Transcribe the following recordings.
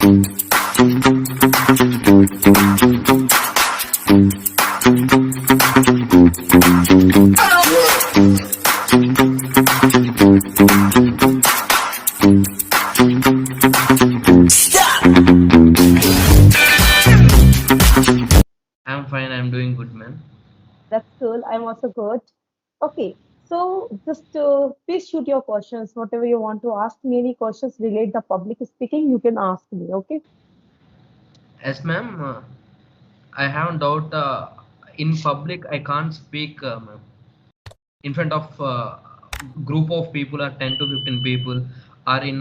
I'm fine. I'm doing good, man. That's cool. I'm also good. Okay, so just please shoot your questions. Whatever you want to ask me, any questions relate the public speaking, you can ask me. Okay. Yes, ma'am. I have a doubt. In public, I can't speak, ma'am. In front of group of people or 10 to 15 people, or in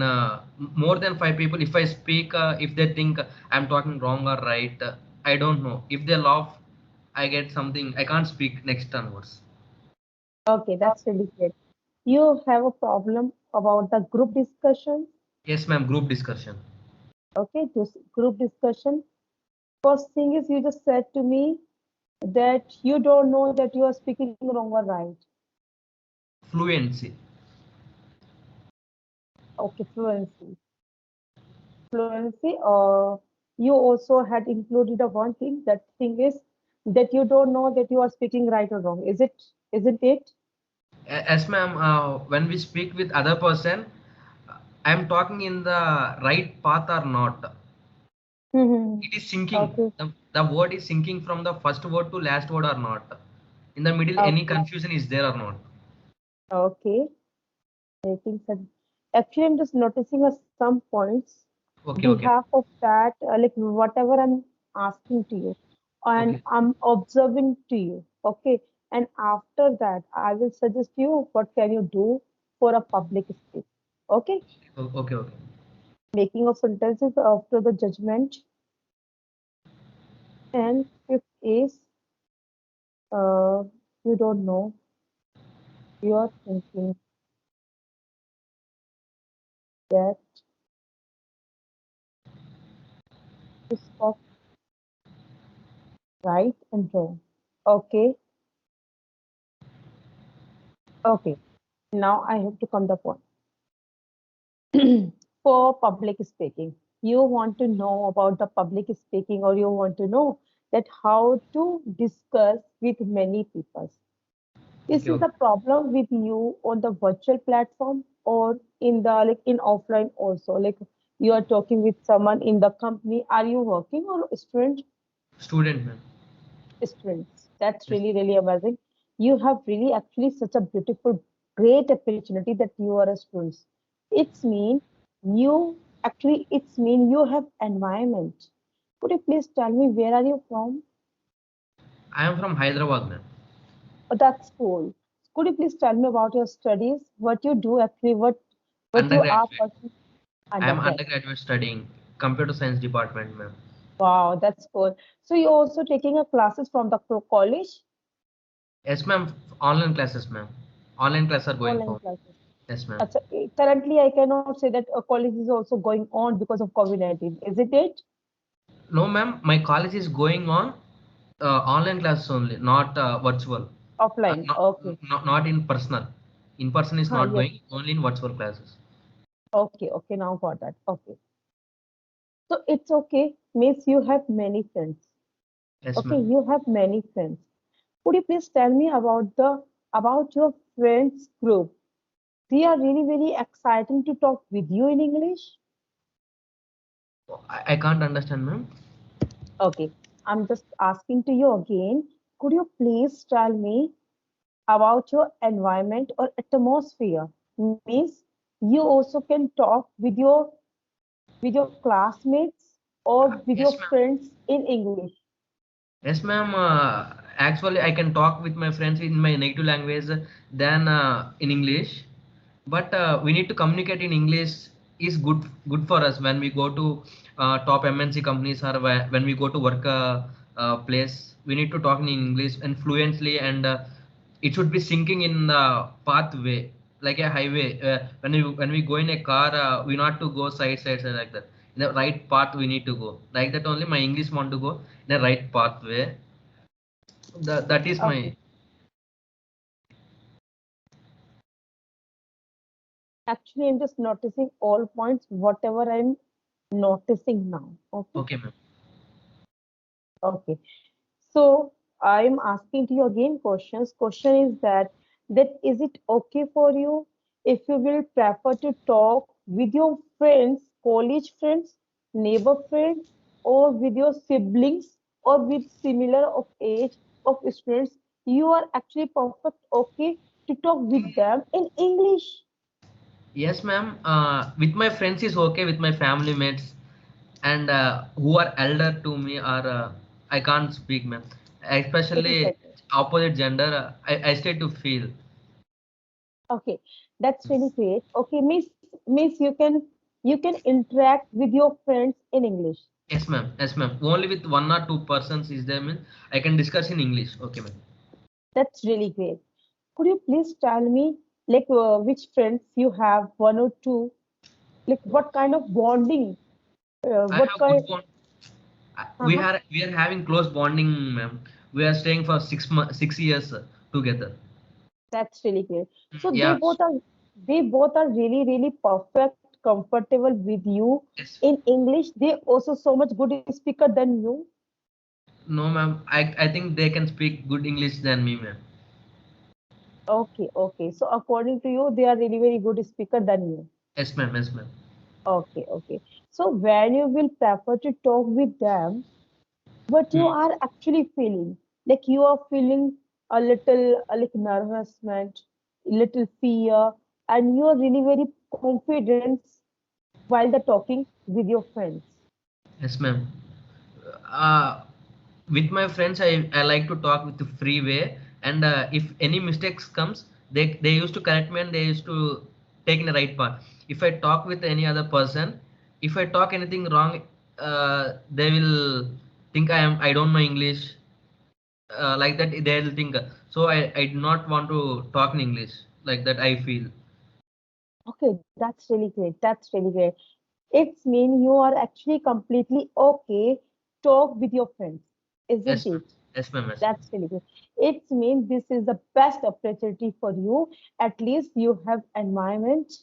more than five people. If I speak, if they think I'm talking wrong or right, I don't know. If they laugh, I get something. I can't speak next onwards. Okay, that's really good. You have a problem about the group discussion. Yes, ma'am. Group discussion. Okay, this group discussion. First thing is you just said to me that you don't know that you are speaking wrong or right. Fluency. Okay, fluency. Fluency. You also had included a one thing. That thing is that you don't know that you are speaking right or wrong. Is it? Isn't it? Yes, ma'am. When we speak with other person, I'm talking in the right path or not. Mm-hmm. It is syncing. Okay. The word is syncing from the first word to last word or not. In the middle, any Okay. confusion is there or not. Okay. Making sense. Actually, I'm just noticing some points Okay, okay, behalf of that, like whatever I'm asking to you, and okay, I'm observing to you. Okay. And after that, I will suggest you what can you do for a public speak. Okay. okay, okay. Making of sentences after the judgment. And fifth is uh, you don't know, you are thinking that is of right and wrong. Okay, okay. Now I have to come the point. For public speaking, you want to know about the public speaking, or you want to know that how to discuss with many people. Is Okay, this okay. a problem with you on the virtual platform or in the like in offline also? Like you are talking with someone in the company. Are you working or student? Student, man. Students. That's Yes. really, really amazing. You have really actually such a beautiful, great opportunity that you are a student. It's mean it's mean you have environment. Could you please tell me where are you from? I am from Hyderabad, man. Oh, that's cool. Could you please tell me about your studies? What you do actually, what you are Undergraduate. pursuing I am undergrad. undergraduate studying computer science department, ma'am. Wow, that's cool. So you're also taking a classes from the college, Yes, ma'am. Online classes, ma'am. Online classes are going online for. classes. Yes, ma'am. Currently, I cannot say that a college is also going on because of COVID-19. Is it it? No, ma'am. My college is going on online classes only, not virtual. Offline. Okay. Not in personal. In person is not Yes. going, only in virtual classes. Okay. Okay. Now got that. Okay. So it's okay. Means you have many friends. Yes, Okay. ma'am. You have many friends. Could you please tell me about the about your friends group? They are really very exciting to talk with you in English. I can't understand, ma'am. Okay. I'm just asking to you again. Could you please tell me about your environment or atmosphere? Means you also can talk with your classmates or with your Yes, ma'am. friends in English. Yes, ma'am. Actually, I can talk with my friends in my native language than in English. But we need to communicate in English is good for us when we go to top MNC companies or when we go to work place. We need to talk in English and fluently, and it should be syncing in the pathway like a highway. When we go in a car, we not to go side like that. In the right path we need to go like that. Only my English want to go in a right pathway. That is Okay. my. Actually, I'm just noticing all points, whatever I'm noticing now. Okay. Okay, ma'am. Okay. So I'm asking to you again questions. Question is that is it okay for you if you will prefer to talk with your friends, college friends, neighbor friends, or with your siblings or with similar of age of students? You are actually perfect okay to talk with them in English. Yes, ma'am. With my friends is okay. With my family mates and who are elder to me or I can't speak, ma'am. It is Especially okay. opposite gender, I stay to feel. Okay, that's really great. Okay, Miss, you can interact with your friends in English. Yes, ma'am. Yes, ma'am. Only with one or two persons is there, means I can discuss in English. Okay, ma'am. That's really great. Could you please tell me like which friends you have, one or two? Like what kind of bonding? I What have good kind? bond. Uh-huh. We are having close bonding, ma'am. We are staying for 6 years together. That's really great. So Yeah. they both are really really perfect, comfortable with you Yes. in English. They also so much good speaker than you. No, ma'am. I think they can speak good English than me, ma'am. Okay, okay. So according to you, they are really very good speaker than you. Yes, ma'am. Yes, ma'am. Okay, okay. So when you will prefer to talk with them, what you Hmm. are actually feeling, like you are feeling a like nervousness, little fear, and you are really very confident while the talking with your friends. Yes, ma'am. Uh, with my friends, I like to talk with the free way, and if any mistakes comes, they used to correct me and they used to take in the right path. If I talk with any other person, if I talk anything wrong, they will think I don't know English. Like that they'll think. So I do not want to talk in English like that. I feel. Okay, that's really great. That's really great. It's mean you are actually completely okay talk with your friends, isn't Yes, ma'am. it? Yes, ma'am. Yes, ma'am. That's really good. It means this is the best opportunity for you. At least you have environment.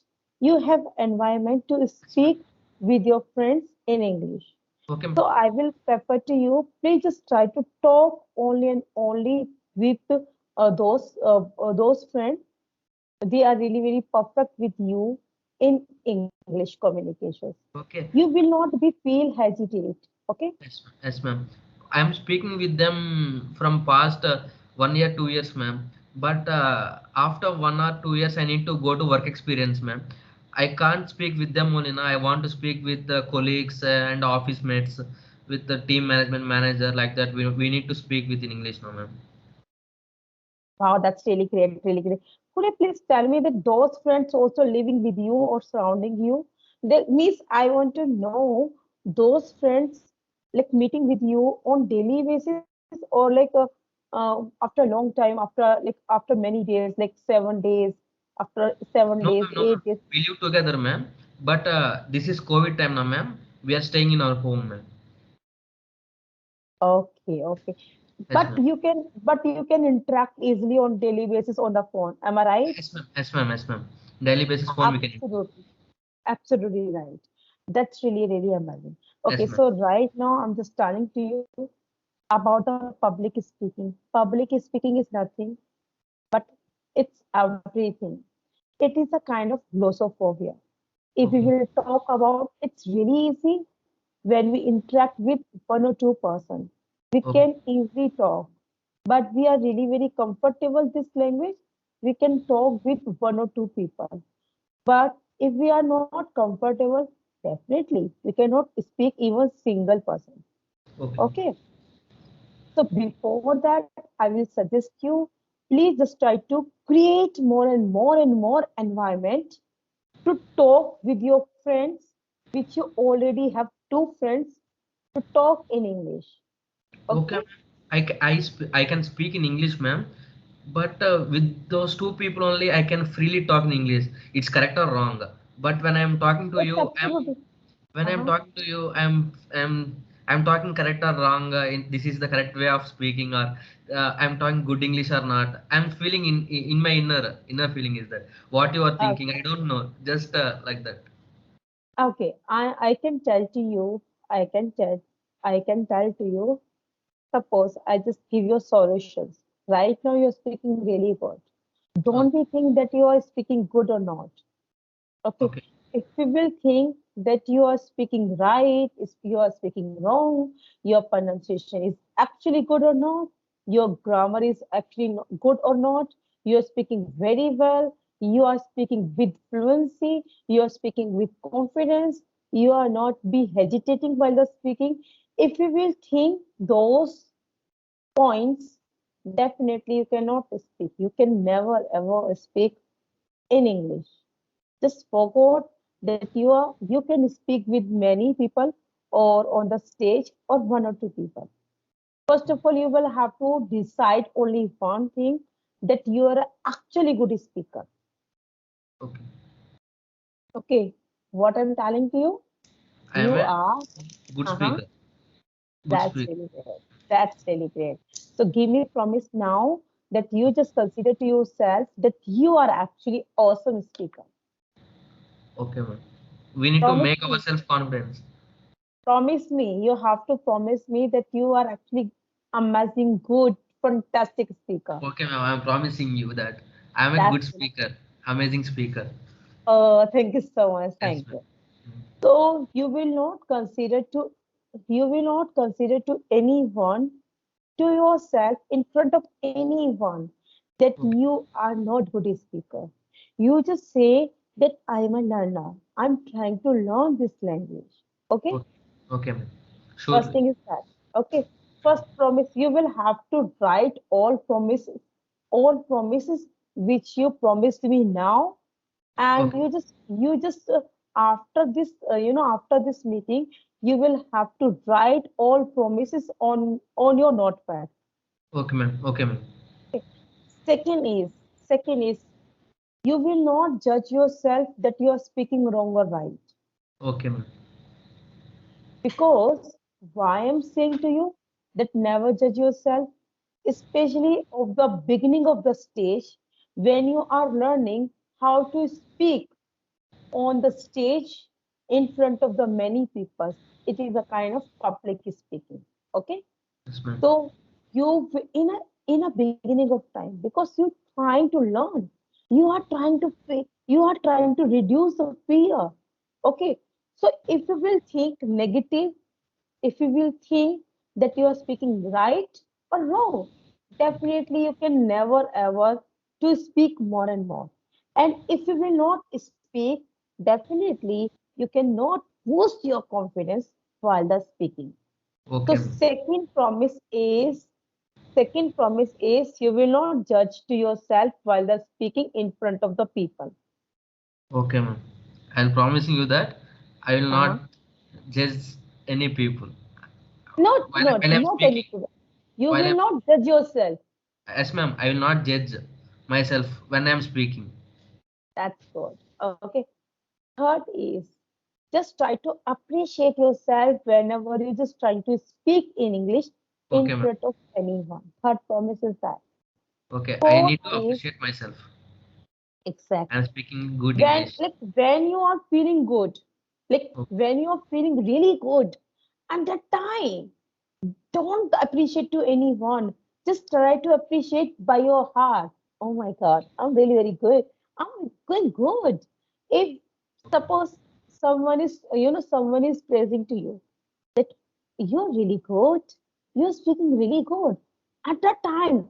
You have environment to Yes, ma'am. speak with your friends in English. Okay, ma'am. So I will prefer to you. Please just try to talk only and only with those friends. They are really very perfect with you in English communications. You Okay. will not be feel hesitate. Okay. Yes, yes, ma'am. I'm speaking with them from past 1 year, 2 years, ma'am. But after 1 or 2 years, I need to go to work experience, ma'am. I can't speak with them only now. I want to speak with the colleagues and office mates, with the team management manager, like that. We need to speak with in English now, ma'am. Wow, that's really great, really great. Could you please tell me that those friends also living with you or surrounding you? That means I want to know those friends like meeting with you on daily basis or like after a long time, after many days, like 7 days, after seven No, days, ma'am, no, ma'am. 8 days. We live together, ma'am. But this is COVID time now, ma'am. We are staying in our home, ma'am. Okay, okay. Yes, ma'am. But you can interact easily on daily basis on the phone. Am I right? Yes, ma'am. Yes, ma'am. Yes, ma'am. Daily basis phone we can. Absolutely. Absolutely right. That's really, really amazing. Okay, Yes, ma'am. so right now I'm just telling to you about the public speaking. Public speaking is nothing, but it's everything. It is a kind of glossophobia. If we Okay. will talk about, it's really easy when we interact with one or two person. We Okay. can easily talk, but we are really very comfortable this language. We can talk with one or two people. But if we are not comfortable, definitely we cannot speak even single person. Okay. Okay. So before that, I will suggest you, please just try to create more and more environment to talk with your friends, which you already have two friends to talk in English. Okay, Okay. ma'am. I can speak in English, ma'am. But with those two people only, I can freely talk in English. It's correct or wrong. But when I'm talking to That's you, absolutely. when I'm Uh-huh. talking to you, I'm talking correct or wrong. This is the correct way of speaking, or I'm talking good English or not. I'm feeling in my inner feeling is that what you are thinking. I don't know. Just like that. Okay, I can tell to you, I can tell, I can tell to you, suppose I just give you solutions. Right now you're speaking really good. Don't Okay. we think that you are speaking good or not? Okay. Okay. If we will think that you are speaking right, if you are speaking wrong, your pronunciation is actually good or not, your grammar is actually good or not, you are speaking very well, you are speaking with fluency, you are speaking with confidence, you are not be hesitating while the speaking. If we will think those points, definitely you cannot speak. You can never ever speak in English. Just forgot that you can speak with many people or on the stage or one or two people. First of all, you will have to decide only one thing, that you are actually good speaker. Okay. Okay, what I'm telling to you, I am you a are. good Uh-huh. speaker. Good That's speaker. really great. That's really great. So give me promise now that you just consider to yourself that you are actually awesome speaker. Okay, ma'am. We need to Promise make me. ourselves confidence. Promise me. You have to promise me that you are actually amazing, good, fantastic speaker. Okay, ma'am. I'm promising you that I'm a That's good speaker. Amazing speaker. thank you so much. Yes, Thank ma'am. you. So you will not consider to anyone, to yourself in front of anyone, that Okay. you are not good speaker. You just say that I am a learner. I'm trying to learn this language. Okay. Okay. Okay, ma'am. First Surely. thing is that. Okay. First promise, you will have to write all promises which you promised me now, and Okay. you just after this, after this meeting, you will have to write all promises on your notepad. Okay, ma'am. Okay, ma'am. Okay. Second is you will not judge yourself that you are speaking wrong or right. Okay, ma'am. Because why I'm saying to you that never judge yourself, especially of the beginning of the stage when you are learning how to speak on the stage in front of the many people. It is a kind of public speaking. Okay, Yes, ma'am. so you in a beginning of time, because you're trying to learn, you are trying to reduce the fear. Okay, so if you will think negative, if you will think that you are speaking right or wrong, definitely you can never ever to speak more and more. And if you will not speak, definitely you cannot boost your confidence while the speaking. So Okay, ma'am. second promise is you will not judge to yourself while the speaking in front of the people. Okay, ma'am. I'll promising you that I will Uh-huh. not judge any people Not while I'm not speaking. anything. You While will I'm not judge yourself. Yes, ma'am. I will not judge myself when I'm speaking. That's good. Okay. Third is just try to appreciate yourself whenever you just trying to speak in English in Okay, ma'am. front of anyone. Third promise is that. Okay, I Fourth need to is appreciate myself. I'm exactly speaking good when, English. like, when you are feeling good, like O- when you are feeling really good, and that time, don't appreciate to anyone. Just try to appreciate by your heart. Oh my God, I'm really very good. I'm going good. If suppose someone is praising to you that you're really good, you're speaking really good. At that time,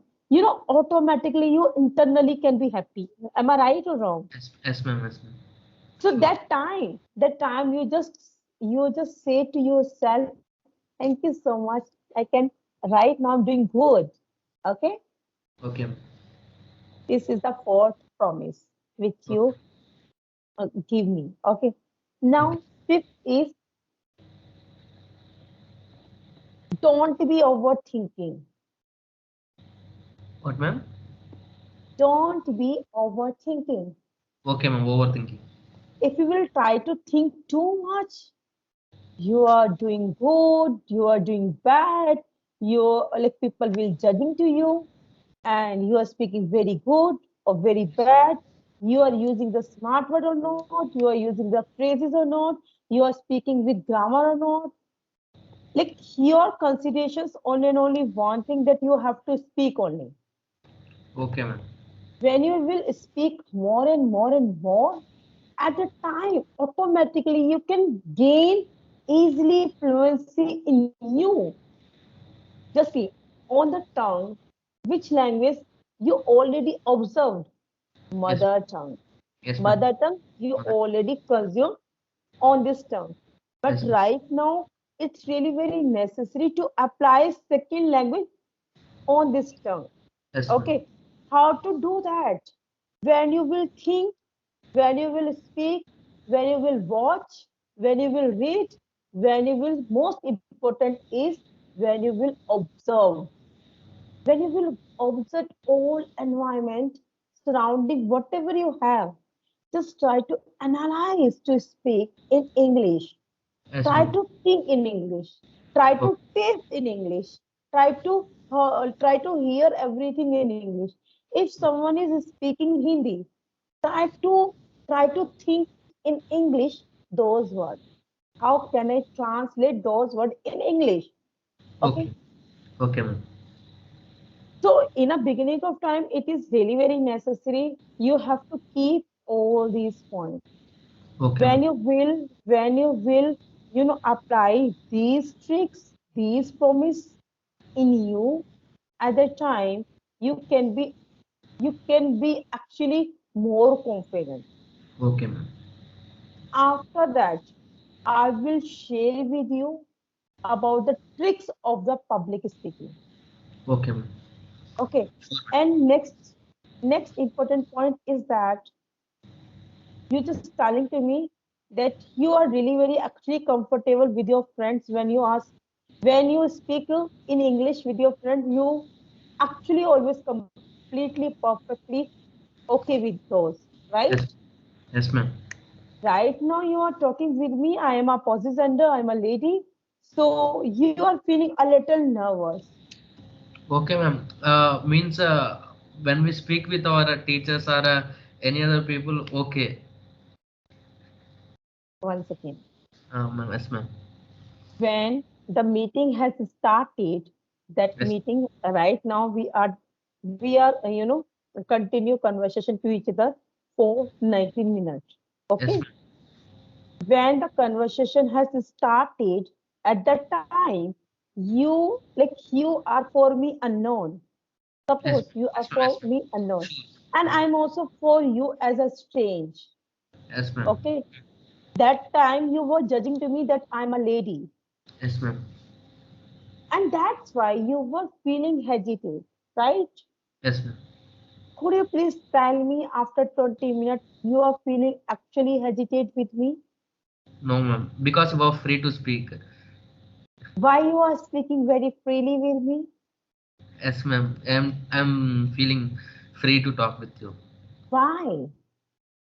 automatically you internally can be happy. Am I right or wrong? Yes, yes, ma'am. Yes, ma'am. So Sure. that time you just say to yourself, thank you so much. I can right now I'm doing good. Okay, Okay, ma'am. this is the fourth promise which Okay. you give me. Okay, Okay. now fifth is don't be overthinking. What, ma'am? Don't be overthinking. Okay, ma'am. Overthinking. If you will try to think too much, you are doing good, you are doing bad, you like people will judging to you, and you are speaking very good or very bad, you are using the smart word or not, you are using the phrases or not, you are speaking with grammar or not. Like your considerations only and only one thing that you have to speak only. Okay, ma'am. When you will speak more and more and more, at the time, automatically you can gain easily fluency in you. Just see on the tongue, which language you already observed. Yes. Mother tongue. Yes, ma'am. Mother tongue you Mother. already consume on this tongue. But Yes, ma'am. right now, it's really very necessary to apply second language on this tongue. Yes, ma'am. Okay, how to do that? When you will think, when you will speak, when you will watch, when you will read, when you will, most important is when you will observe. When you will observe all environment surrounding whatever you have, just try to analyze to speak in English. Yes, Try ma'am. to think in English. Try Okay. to taste in English. Try to hear everything in English. If someone is speaking Hindi, try to think in English those words. How can I translate those words in English? Okay. Okay. Okay, ma'am. So in a beginning of time, it is really very necessary. You have to keep all these points. Okay, ma'am. When you will, apply these tricks, these promise in you at the time, you can be actually more confident. Okay, ma'am. After that, I will share with you about the tricks of the public speaking. Okay, ma'am. Okay. Sure, ma'am. And next important point is that you just telling to me that you are really very actually comfortable with your friends when you speak in English with your friend, you actually always completely perfectly okay with those, right? Yes. Yes, ma'am. Right now you are talking with me. I am a possess gender. I'm a lady. So you are feeling a little nervous. Okay, ma'am. Means when we speak with our teachers or any other people, okay. Once again, Ma'am. Yes, ma'am. when the meeting has started, that Yes. meeting right now we are continue conversation to each other for 19 minutes. Yes, Okay, ma'am. when the conversation has started, at that time you are for me unknown. Yes. Suppose you are Yes, ma'am. for Yes, ma'am. me unknown, Sure. and Sure. I'm also for you as a strange. Yes, ma'am. Okay, that time you were judging to me that I'm a lady, Yes, ma'am. and that's why you were feeling hesitant, right? Yes, ma'am. Could you please tell me after 20 minutes you are feeling actually hesitate with me? No, ma'am. Because we are free to speak. Why you are speaking very freely with me? Yes, ma'am. I'm feeling free to talk with you. Why?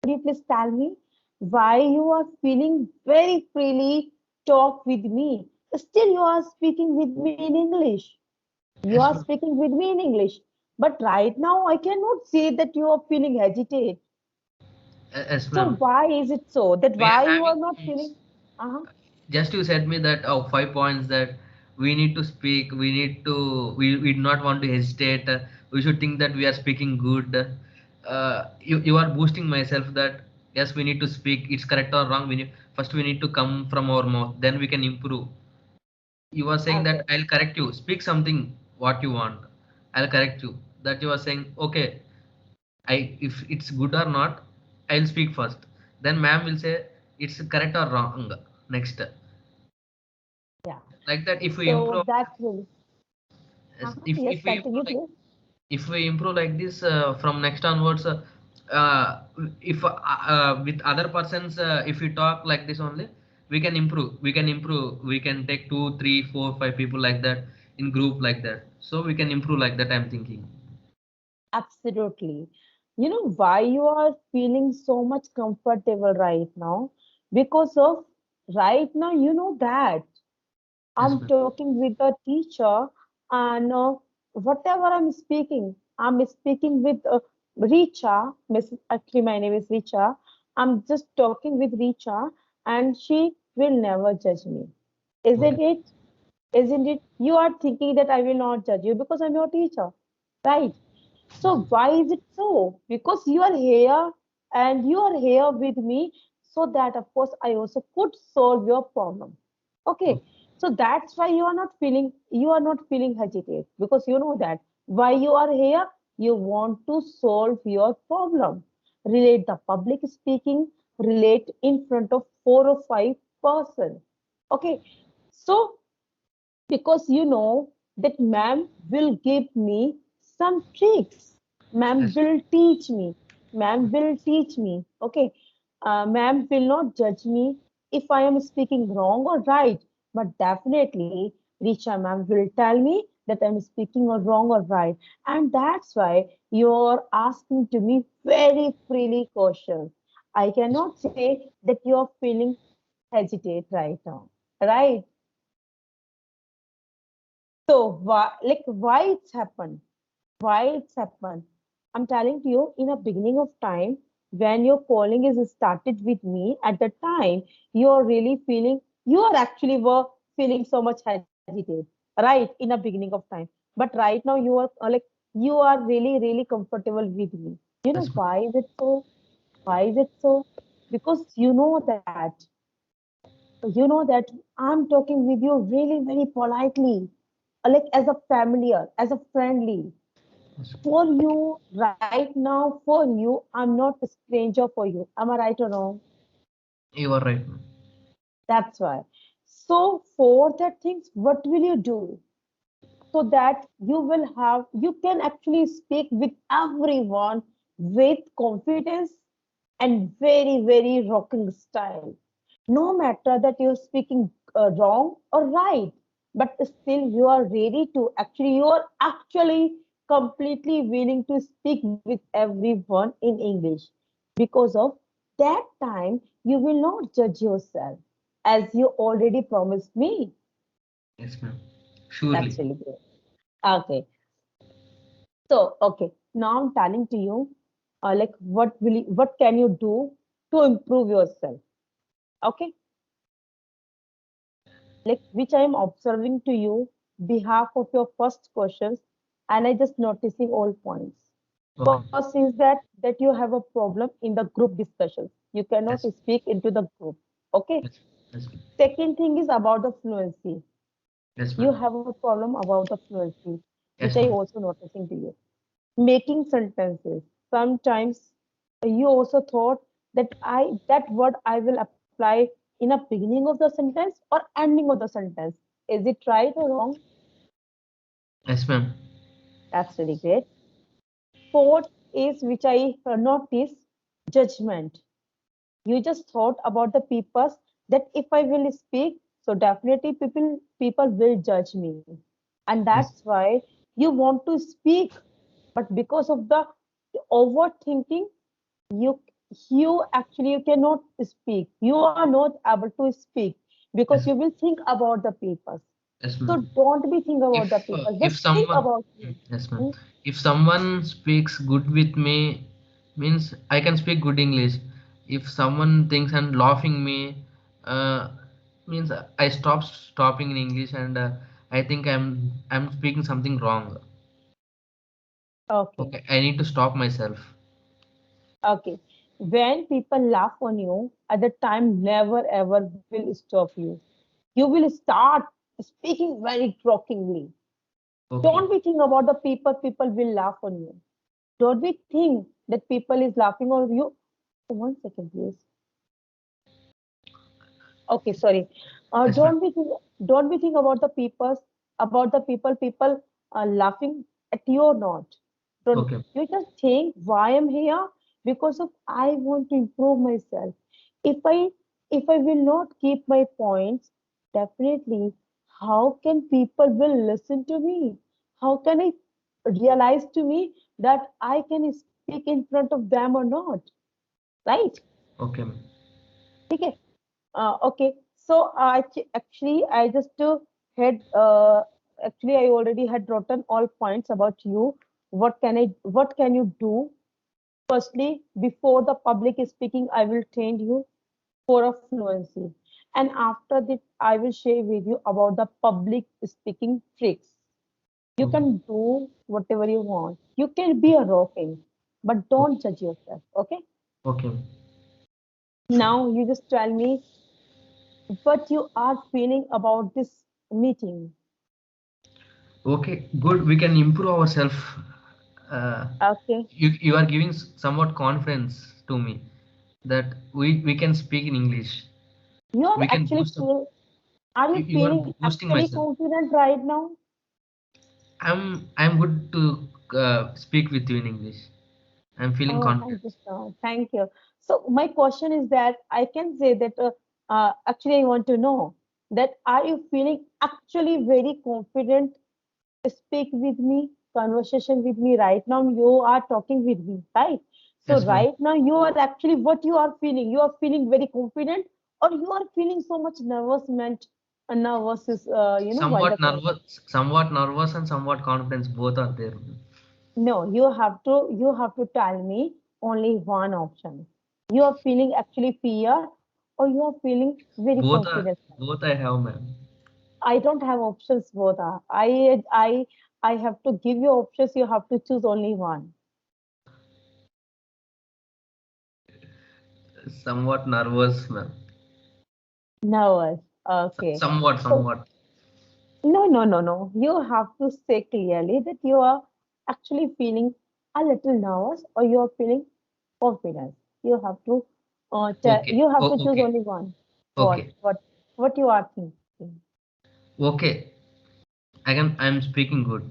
Could you please tell me why you are feeling very freely talk with me? Still you are speaking with me in English. You are Yes, ma'am. speaking with me in English. But right now I cannot say that you are feeling agitated. Yes, So ma'am. why is it so that We are why you having are not feeling? Uh-huh. just you said me that 5 points that we need to speak. We do not want to hesitate. We should think that we are speaking good. You are boosting myself that yes, we need to speak. It's correct or wrong. We need to come from our mouth. Then we can improve. You are saying that Okay. I'll correct you. Speak something what you want. I'll correct you. That you are saying okay. I if it's good or not, I'll speak first. Then ma'am will say it's correct or wrong. Next, Yeah. like that, if we So improve, that's really. yes, Uh-huh. Yes, if we improve continue, like please. if we improve like this from next onwards, uh, if with other persons, if we talk like this only, we can improve. We can improve. We can take two, three, four, five people like that in group like that. So we can improve like that. I'm thinking. Absolutely. You know why you are feeling so much comfortable right now? Because of right now, you know that Yes, I'm ma'am. talking with a teacher, and whatever I'm speaking with Richa. Miss, actually, my name is Richa. I'm just talking with Richa, and she will never judge me. Isn't Okay. it? Isn't it? You are thinking that I will not judge you because I'm your teacher, right? So why is it so? Because you are here and you are here with me so that of course I also could solve your problem. Okay. Okay. So that's why you are not feeling hesitate because you know that why you are here, you want to solve your problem. Relate the public speaking, relate in front of 4 or 5 person. Okay. So because you know that ma'am will give me some tricks. Ma'am Yes. will teach me. Ma'am will teach me. Okay. Ma'am will not judge me if I am speaking wrong or right. But definitely, Richa ma'am will tell me that I'm speaking or wrong or right. And that's why you're asking to me very freely questions. I Yes. cannot say that you're feeling hesitate right now. Right? So why it's happened? Why it's happened? I'm telling to you in a beginning of time when your calling is started with me at the time you're really feeling you are actually were feeling so much hesitate right in the beginning of time. But right now you are you are really comfortable with me. You know Yes, ma'am. why is it so? Why is it so? Because you know that I'm talking with you really very politely, like as a familiar, as a friendly. Yes. For you, right now, for you, I'm not a stranger for you. Am I right or wrong? You are right, ma'am. That's why. So, for that things, what will you do? So that you can actually speak with everyone with confidence and very rocking style. No matter that you're speaking wrong or right, but still you are actually completely willing to speak with everyone in English. Because of that time, you will not judge yourself as you already promised me. Yes, ma'am. That's Surely. really great. Okay. So, okay, now I'm telling to you, what can you do to improve yourself? Okay, like which I am observing to you behalf of your first questions, and I just noticing all points. Okay. First is that you have a problem in the group discussions. You cannot Yes. speak into the group. Okay. Yes. Yes, ma'am. Second thing is about the fluency. Yes, You ma'am. have a problem about the fluency, which Yes, I ma'am. also noticing to you. Making sentences. Sometimes you also thought that word I will apply in a beginning of the sentence or ending of the sentence. Is it right or wrong? Yes, ma'am. That's really great. Fourth is which I noticed judgment. You just thought about the peoples that if I will speak, so definitely people will judge me. And Yes. that's why you want to speak, but because of the overthinking, you you cannot speak. You are not able to speak because Yes. you will think about the people. Yes, So ma'am. don't be think about the people. If Just think someone, about you. yes, ma'am. Hmm? If someone speaks good with me, means I can speak good English. If someone thinks and laughing me, uh, means I stopping in English, and I think I'm speaking something wrong. Okay. Okay, I need to stop myself. Okay. When people laugh on you, at the time never ever will stop you. You will start speaking very croakingly. Okay. Don't be think about the people will laugh on you. Don't be think that people is laughing on you. 1 second, please. Okay, sorry. Yes, ma'am. Don't be think about the people are laughing at you or not. Don't Okay. you just think why I'm here because of I want to improve myself. If I will not keep my points, definitely how can people will listen to me? How can I realize to me that I can speak in front of them or not? Right? Okay, ma'am. Okay. Okay, so actually, I just had I already had written all points about you. What can you do? Firstly, before the public is speaking, I will train you for a fluency. and after that, I will share with you about the public speaking tricks. You Okay. can do whatever you want. You can be a rocking, but don't Okay. judge yourself. Okay. Okay. Sure. Now you just tell me what you are feeling about this meeting. Okay. Good. We can improve ourselves. Uh, Okay. you are giving somewhat confidence to me that we can speak in English. You are We can actually boost up. feel. Are you You are feeling boosting actually myself. confident right now? I'm good to speak with you in English. I'm feeling Oh, confident. thank you, sir. Thank you. So my question is that I can say that actually I want to know that are you feeling actually very confident speak with me, conversation with me right now? You are talking with me, right? So Yes, ma'am. right now you are actually what you are feeling. You are feeling very confident, or you are feeling so much nervous is while the call. Somewhat nervous and somewhat confidence. Both are there. No, you have to tell me only one option. You are feeling actually fear, or you are feeling very Both are confident. both I have, ma'am. I don't have options both are. I have to give you options. You have to choose only one. Somewhat nervous, ma'am. Nervous. Okay. Somewhat, So somewhat. no. You have to say clearly that you are actually feeling a little nervous, or you are feeling confident. You have to Okay. you have to Oh, choose okay. only one. What Okay. what what you are thinking? Okay. I'm speaking good.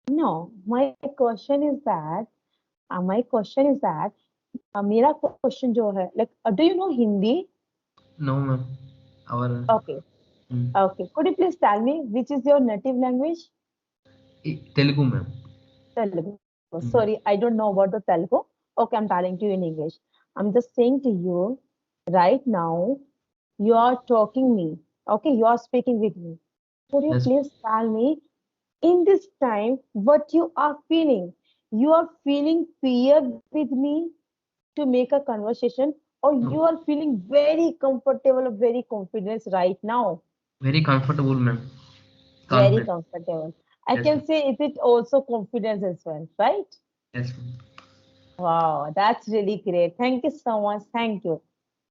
No, my question is that मेरा question जो है like do you know Hindi? No, ma'am. Our Okay, mm, okay. Could you please tell me which is your native language? Telugu, ma'am. Telugu. Mm. Sorry, I don't know about the Telugu. Okay, I'm telling to you in English. I'm just saying to you right now, you are talking me. Okay, you are speaking with me. Could you Yes. please tell me in this time what you are feeling? You are feeling fear with me to make a conversation, or you No. are feeling very comfortable or very confident right now? Very comfortable, ma'am. Very Confident. comfortable. I Yes, can ma'am. say is it also confidence as well, right? Yes, ma'am. Wow, that's really great. Thank you so much. Thank you.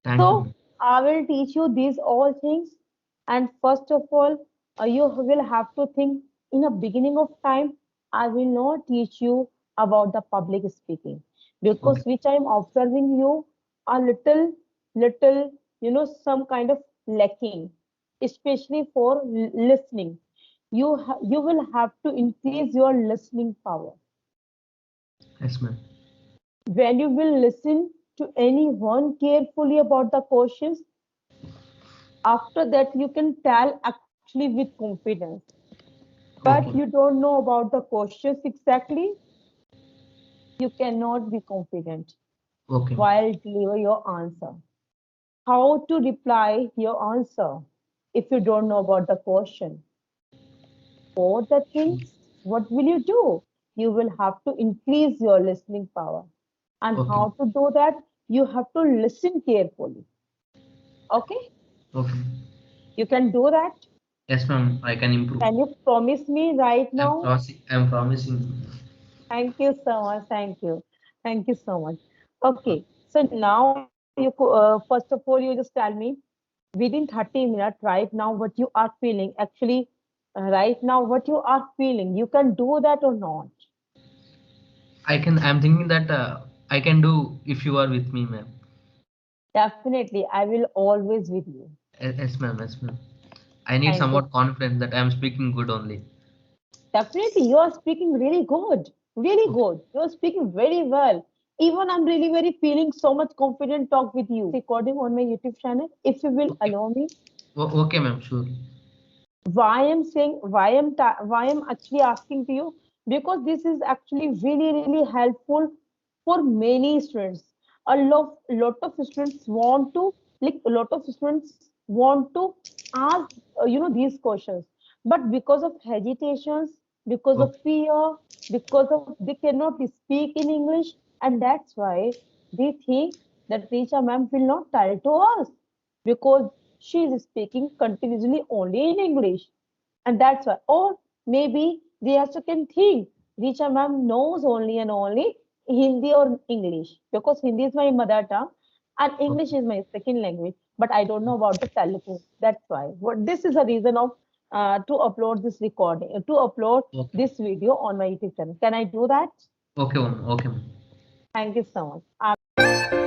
Thank you, So ma'am. I will teach you these all things. And first of all, you will have to think in the beginning of time. I will not teach you about the public speaking because Okay. which I am observing you a little, some kind of lacking, especially for listening. You will have to increase your listening power. Yes, ma'am. When you will listen to anyone carefully about the questions, after that you can tell actually with confidence. But Okay. you don't know about the questions exactly, you cannot be confident Okay. while deliver your answer. How to reply your answer if you don't know about the question? For the things, what will you do? You will have to increase your listening power. And Okay. how to do that? You have to listen carefully. Okay? Okay. You can do that. Yes, ma'am. I can improve. Can you promise me right now? I'm promising. Thank you so much. Thank you. Thank you so much. Okay. So now first of all, you just tell me within 30 minutes right now what you are feeling. Actually, right now what you are feeling. You can do that or not? I'm thinking that I can do if you are with me, ma'am. Definitely. I will always with you. Yes, ma'am. Yes, ma'am. I need Thank you. somewhat confidence that I'm speaking good only. Definitely. You are speaking really good. Really Okay. good. You are speaking very well. Even I'm really very feeling so much confident talk with you. Recording on my YouTube channel. If you will Okay. allow me. Okay, ma'am. Sure. Why I'm actually asking to you, because this is actually really helpful for many students. A lot of students want to, like, a lot of students want to ask these questions, but because of hesitations, because of Okay. fear, because of they cannot speak in English, and that's why they think that Richa ma'am will not tell to us because she is speaking continuously only in English. And that's why. Or maybe they also can think Richa ma'am knows only and only Hindi or English because Hindi is my mother tongue and English Okay. is my second language. But I don't know about the Telugu. That's why. What this is a reason of to upload this recording, to upload Okay. this video on my YouTube channel. Can I do that? Okay, ma'am. Okay, ma'am. Thank you so much.